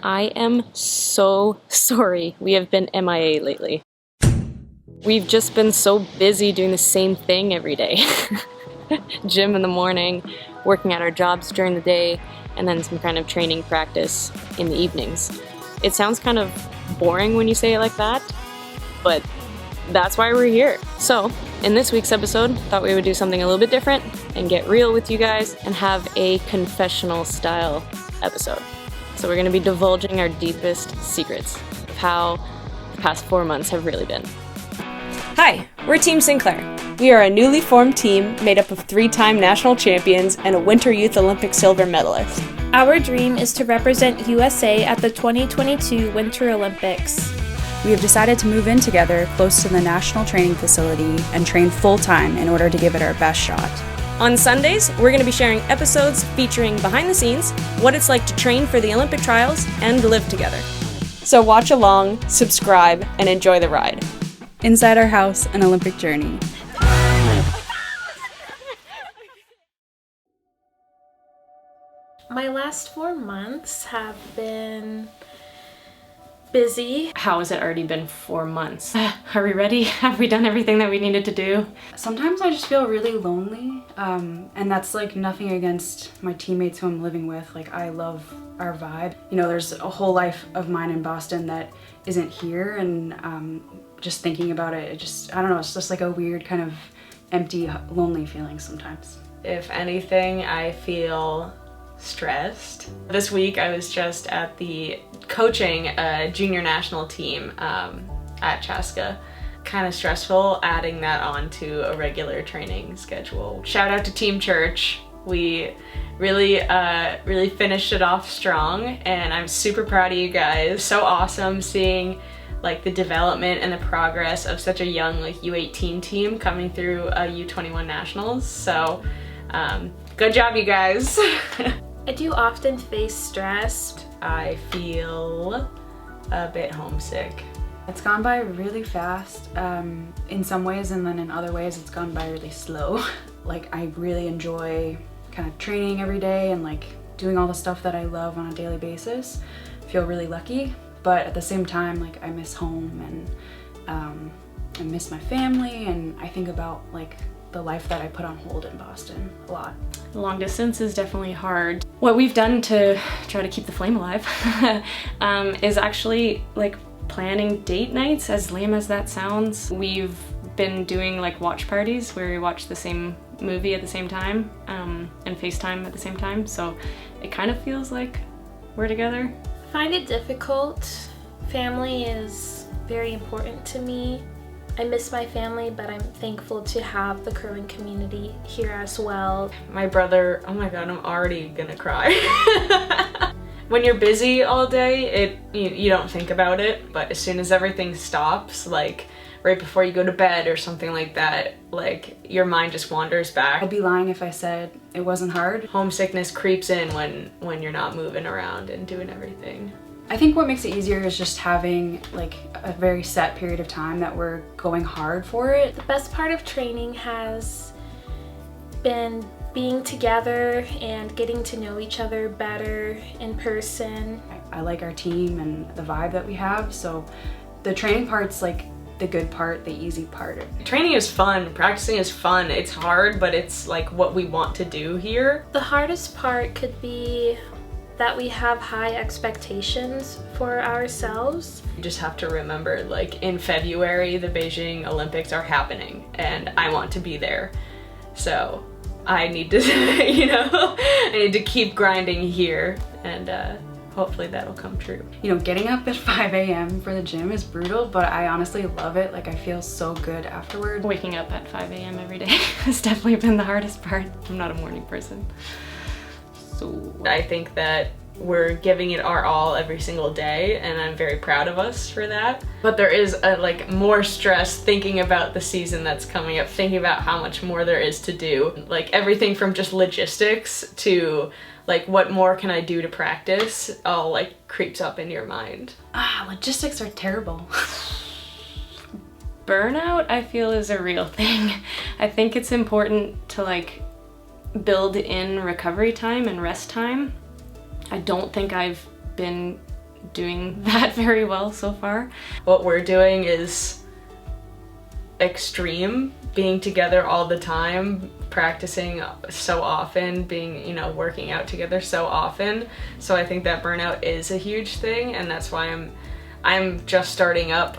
I am so sorry we have been MIA lately. We've just been so busy doing the same thing every day. Gym in the morning, working at our jobs during the day, and then some kind of training practice in the evenings. It sounds kind of boring when you say it like that, but that's why we're here. So, in this week's episode, thought we would do something a little bit different and get real with you guys and have a confessional style episode. So we're going to be divulging our deepest secrets of how the past 4 months have really been. Hi, we're Team Sinclair. We are a newly formed team made up of 3-time national champions and a Winter Youth Olympic silver medalist. Our dream is to represent USA at the 2022 Winter Olympics. We have decided to move in together close to the national training facility and train full-time in order to give it our best shot. On Sundays, we're going to be sharing episodes featuring behind the scenes, what it's like to train for the Olympic trials, and live together. So watch along, subscribe, and enjoy the ride. Inside our house, an Olympic journey. My last 4 months have been busy. How has it already been 4 months? Are we ready? Have we done everything that we needed to do? Sometimes I just feel really lonely, and that's like nothing against my teammates who I'm living with. Like, I love our vibe. You know, there's a whole life of mine in Boston that isn't here, and just thinking about it, I don't know, it's just like a weird kind of empty, lonely feeling sometimes. If anything, I feel stressed. This week I was just at the coaching a junior national team at Chaska. Kind of stressful adding that on to a regular training schedule. Shout out to Team Church. We really finished it off strong, and I'm super proud of you guys. So awesome seeing like the development and the progress of such a young like U18 team coming through a U21 nationals. So good job, you guys. I do often face stress. I feel a bit homesick. It's gone by really fast in some ways, and then in other ways it's gone by really slow. Like, I really enjoy kind of training every day and like doing all the stuff that I love on a daily basis. I feel really lucky, but at the same time, like, I miss home and I miss my family, and I think about like the life that I put on hold in Boston a lot. Long distance is definitely hard. What we've done to try to keep the flame alive is actually like planning date nights, as lame as that sounds. We've been doing like watch parties where we watch the same movie at the same time and FaceTime at the same time, so it kind of feels like we're together. I find it difficult. Family is very important to me. I miss my family, but I'm thankful to have the curling community here as well. My brother, oh my god, I'm already gonna cry. When you're busy all day, you don't think about it, but as soon as everything stops, like right before you go to bed or something like that, like your mind just wanders back. I'd be lying if I said it wasn't hard. Homesickness creeps in when you're not moving around and doing everything. I think what makes it easier is just having like a very set period of time that we're going hard for it. The best part of training has been being together and getting to know each other better in person. I like our team and the vibe that we have, so the training part's like the good part, the easy part. Training is fun, practicing is fun. It's hard, but it's like what we want to do here. The hardest part could be that we have high expectations for ourselves. You just have to remember, like, in February, the Beijing Olympics are happening, and I want to be there. So I need to, I need to keep grinding here, and hopefully that'll come true. You know, getting up at 5 a.m. for the gym is brutal, but I honestly love it. Like, I feel so good afterward. Waking up at 5 a.m. every day has definitely been the hardest part. I'm not a morning person. So I think that we're giving it our all every single day, and I'm very proud of us for that. But there is like more stress thinking about the season that's coming up, thinking about how much more there is to do. Like everything from just logistics to like what more can I do to practice all like creeps up in your mind. Logistics are terrible. Burnout, I feel, is a real thing. I think it's important to like build in recovery time and rest time. I don't think I've been doing that very well so far. What we're doing is extreme, being together all the time, practicing so often, being, you know, working out together so often. So I think that burnout is a huge thing, and that's why I'm just starting up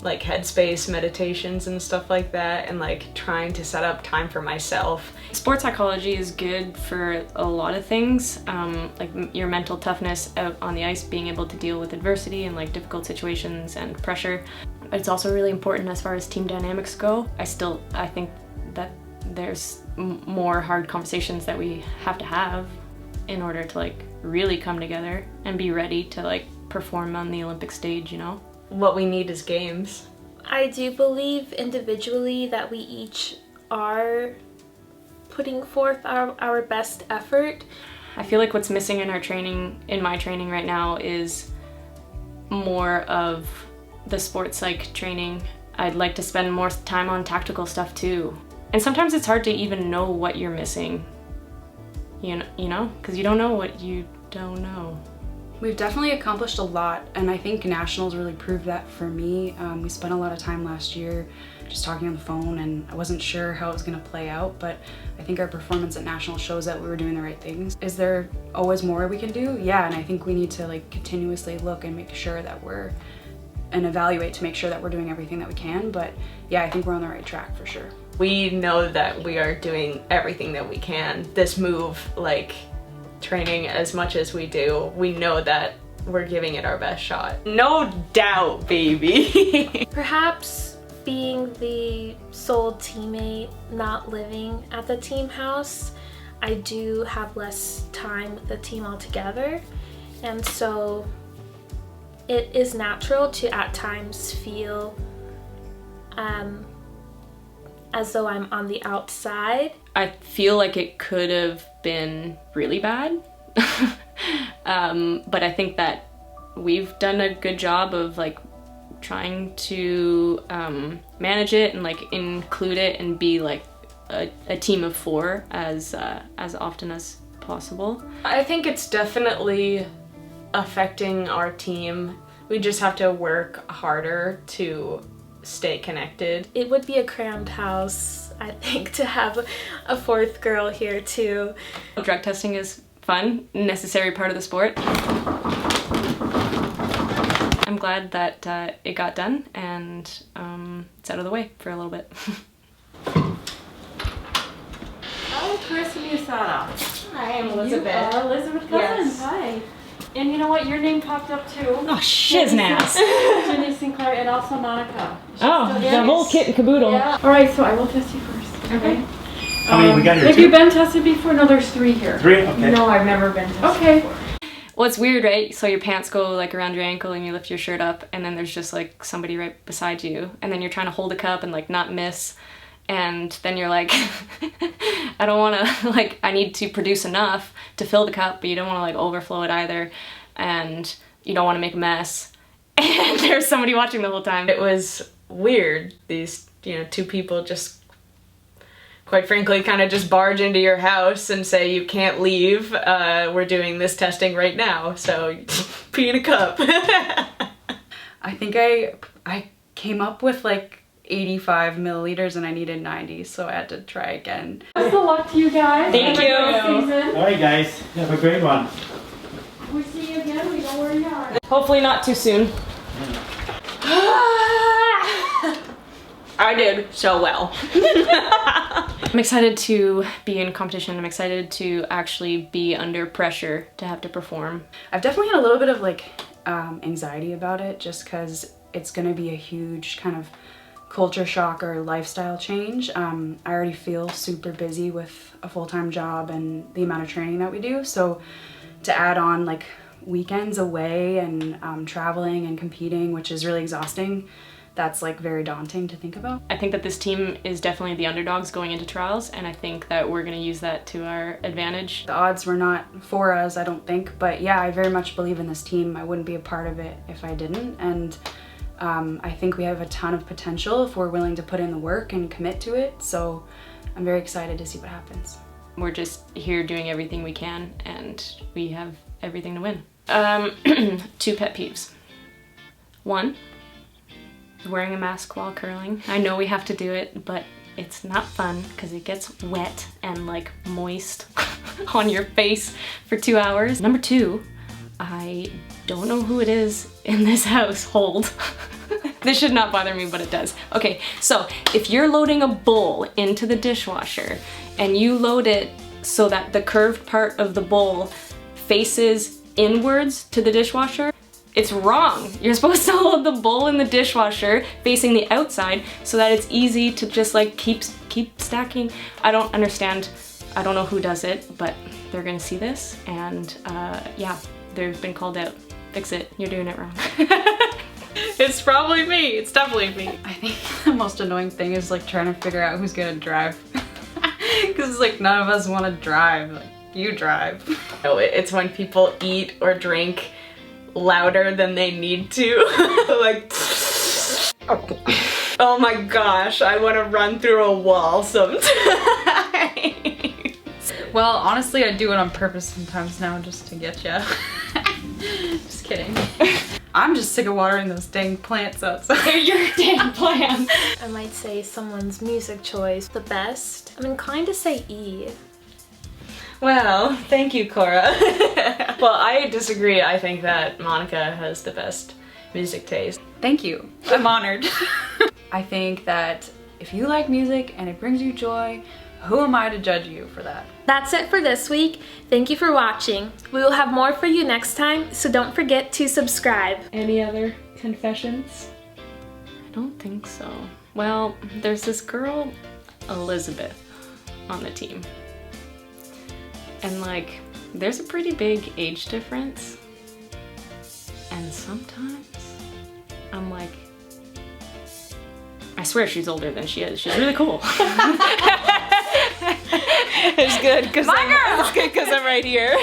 like headspace meditations and stuff like that, and like trying to set up time for myself. Sports psychology is good for a lot of things, like your mental toughness out on the ice, being able to deal with adversity and like difficult situations and pressure. It's also really important as far as team dynamics go. I think that there's more hard conversations that we have to have in order to like really come together and be ready to like perform on the Olympic stage, you know? What we need is games. I do believe individually that we each are putting forth our best effort. I feel like what's missing in our training, in my training right now, is more of the sports psych training. I'd like to spend more time on tactical stuff too. And sometimes it's hard to even know what you're missing, you know, because you don't know what you don't know. We've definitely accomplished a lot, and I think nationals really proved that for me. We spent a lot of time last year just talking on the phone, and I wasn't sure how it was going to play out, but I think our performance at nationals shows that we were doing the right things. Is there always more we can do? Yeah, and I think we need to like continuously look and make sure that and evaluate to make sure that we're doing everything that we can, but yeah, I think we're on the right track for sure. We know that we are doing everything that we can. This move, like training as much as we do, we know that we're giving it our best shot. No doubt, baby. Perhaps being the sole teammate, not living at the team house, I do have less time with the team altogether, and so it is natural to at times feel as though I'm on the outside. I feel like it could have been really bad, but I think that we've done a good job of like trying to manage it and like include it and be like a team of four as often as possible. I think it's definitely affecting our team. We just have to work harder to stay connected. It would be a crammed house, I think, to have a fourth girl here too. Drug testing is fun, necessary part of the sport. I'm glad that it got done and it's out of the way for a little bit. Oh, Chris and Usada. Hi, I'm Elizabeth. You are Elizabeth Cousins. Yes. Hi. And you know what? Your name popped up too. Oh, shiznass. Jenny Sinclair and also Monica. She's Oh, still the here. whole kit and caboodle. Yeah. All right, so I will test you first. Okay. How many we got here? Have Two? you been tested before? No, there's 3 here. 3? Okay. No, I've never been tested Okay. before. Well, it's weird, right? So your pants go like around your ankle and you lift your shirt up and then there's just like somebody right beside you and then you're trying to hold a cup and like not miss. And then you're like, I don't want to, like, I need to produce enough to fill the cup, but you don't want to like overflow it either. And you don't want to make a mess. And there's somebody watching the whole time. It was weird. These, you know, 2 people just, quite frankly, kind of just barge into your house and say you can't leave. We're doing this testing right now, so pee in a cup. I think I came up with like 85 milliliters and I needed 90, so I had to try again. Best of luck to you guys. Thank Have a you. great season. All right, guys. Have a great one. We see you again. We know where you are. Hopefully not too soon. I did so well. I'm excited to be in competition. I'm excited to actually be under pressure to have to perform. I've definitely had a little bit of like anxiety about it just because it's going to be a huge kind of culture shock or lifestyle change. I already feel super busy with a full-time job and the amount of training that we do, so to add on like weekends away and traveling and competing, which is really exhausting, that's like very daunting to think about. I think that this team is definitely the underdogs going into trials, and I think that we're going to use that to our advantage. The odds were not for us, I don't think, but yeah, I very much believe in this team. I wouldn't be a part of it if I didn't, and I think we have a ton of potential if we're willing to put in the work and commit to it, so I'm very excited to see what happens. We're just here doing everything we can, and we have everything to win. Two pet peeves. One, wearing a mask while curling. I know we have to do it, but it's not fun because it gets wet and like moist on your face for 2 hours. Number two, I don't know who it is in this household. This should not bother me, but it does. Okay, so if you're loading a bowl into the dishwasher and you load it so that the curved part of the bowl faces inwards to the dishwasher, it's wrong. You're supposed to hold the bowl in the dishwasher facing the outside so that it's easy to just like keep stacking. I don't understand. I don't know who does it, but they're gonna see this and yeah, they've been called out. Fix it, you're doing it wrong. It's probably me, it's definitely me. I think the most annoying thing is like trying to figure out who's gonna drive. Cause like none of us wanna drive, like you drive. No, it's when people eat or drink louder than they need to. Like, oh my gosh, I wanna run through a wall sometimes. Well, honestly, I do it on purpose sometimes now just to get ya. Just kidding. I'm just sick of watering those dang plants outside. Your damn plants. I might say someone's music choice the best. I'm inclined to say E. Well, thank you, Cora. Well, I disagree. I think that Monica has the best music taste. Thank you. I'm honored. I think that if you like music and it brings you joy, who am I to judge you for that? That's it for this week. Thank you for watching. We will have more for you next time, so don't forget to subscribe. Any other confessions? I don't think so. Well, there's this girl, Elizabeth, on the team. And like, there's a pretty big age difference. And sometimes I'm like, I swear she's older than she is. She's really cool. It's good because I'm right here.